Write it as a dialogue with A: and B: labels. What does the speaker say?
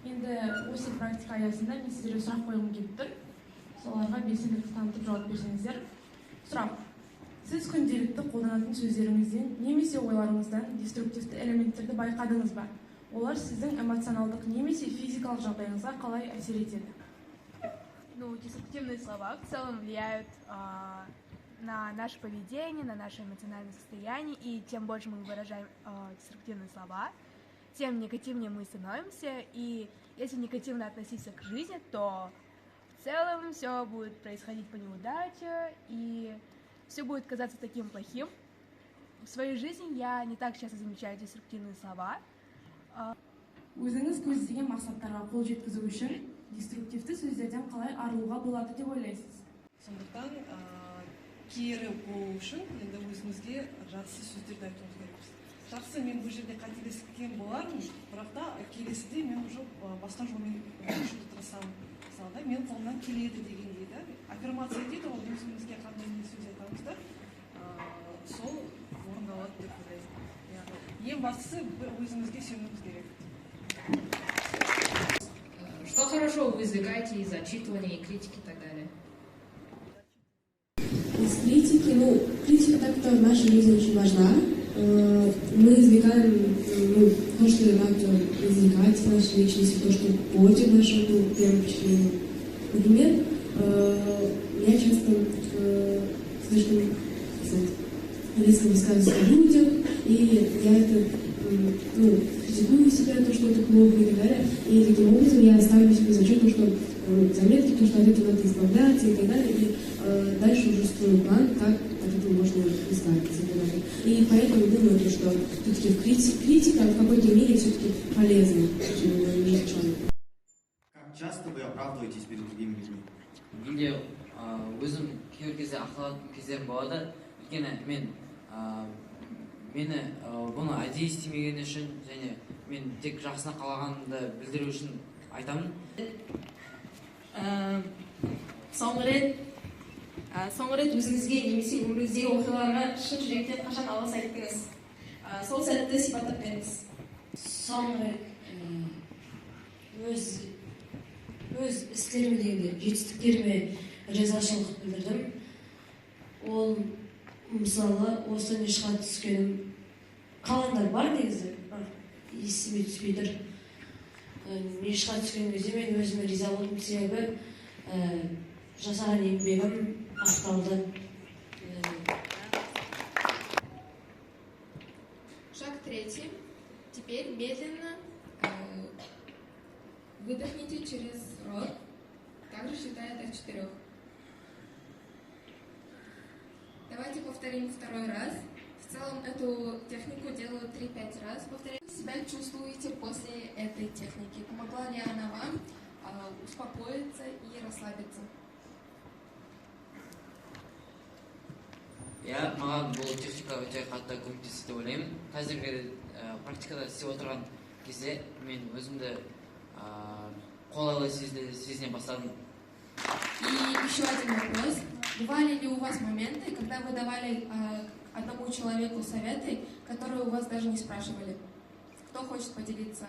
A: Енді осы практика аясында мен сіздерге сұрақ қойғым келіп тұр. Соларға белсенділік танытып жауап берсеңіздер. Сұрақ. Сіз күнделікті қолданатын сөздеріңізден немесе ойларыңыздан деструктивті элементтерді байқадыңыз ба? Олар сіздің эмоционалдық немесе физикалық жағдайыңызға қалай әсер етеді?
B: Ну, деструктивные слова в целом влияют на наше поведение, на наше эмоциональное состояние, и тем больше мы выражаем деструктивные слова, тем негативнее мы становимся, и если негативно относиться к жизни, то в целом все будет происходить по неудаче, и все будет казаться таким плохим. В своей жизни я не так часто замечаю деструктивные слова.
A: Өзіңіз көздеген мақсаттарға қол жеткізу үшін деструктивті сөздерден қалай арылуға болады деп ойлайсыз?
C: Сондықтан кері болу үшін енді өзімізге жақсы сөздерді айтуымыз керекпіз. Жақсы, мен бұл жерде қателескен болармын, бірақ та келесіде мен уже басқа жолмен шешуге тырысамын. Мысалы, мен қолымнан келеді дегендей да, аффирмация дейді, ол өзімізге қандай сөз айтамыз да, сол орындалады деп ойлаймын. Ең бастысы өзімізге сенуіміз керек.
D: Что хорошо вы извлекаете из отчитывания и критики и так далее?
E: Из критики, критика так-то в нашей жизни очень важна. Мы извлекаем то, что надо извлекать в нашей личности, то, что портит нашему первому впечатлению. Например, я часто слишком резко высказываюсь о людях, и я это критикую себя, то, что это плохо и так далее. И таким образом я ставлю себе зачет, что заметки, то, что от этого надо избавляться и так далее. И дальше уже строю план, как от этого можно избавиться и так далее. И поэтому думаю, что все-таки критика в какой-то мере все-таки полезна, чем жизнь.
F: Как часто вы оправдываетесь перед другими людьми?
G: Менде өзім кейбір кезде ақталатын кездерім болады. Өйткені мен мені бұны әдейі істемегені үшін және мен тек жақсына қалағанымды білдіру үшін айтамын.
H: Соңғы рет өзіңізге немесе өміріңіздегі оқиғаларға шын жүректен қашан алғыс айттыңыз? Сол сәтті сипаттап беріңіз.
E: Соңғы өз істерімдегі жетістіктеріме ризашылық білдірдім. Ол мысалы осы нишқа түскенім қалаңдар бар негізі, есіме түспей тұр. Нишқа түскен кезде мен өзіме риза болдым, себебі жасаған еңбегім ақталды.
I: Шаг 3. Теперь медленно выдохните через рот, также считая до 4. Давайте повторим второй раз. В целом эту технику делаю 3-5 раз. Повторяю. Как себя чувствуете после этой техники? Помогла ли она вам успокоиться и расслабиться?
G: Маған бұл техника өте қатты көмектесті деп ойлаймын. Қазіргі практикада істеп отырған кезде мен өзімді қолайлы сезіне бастадым.
I: И еще один вопрос. Бывали ли у вас моменты, когда вы давали одному человеку советы, которые у вас даже не спрашивали? Кто хочет поделиться?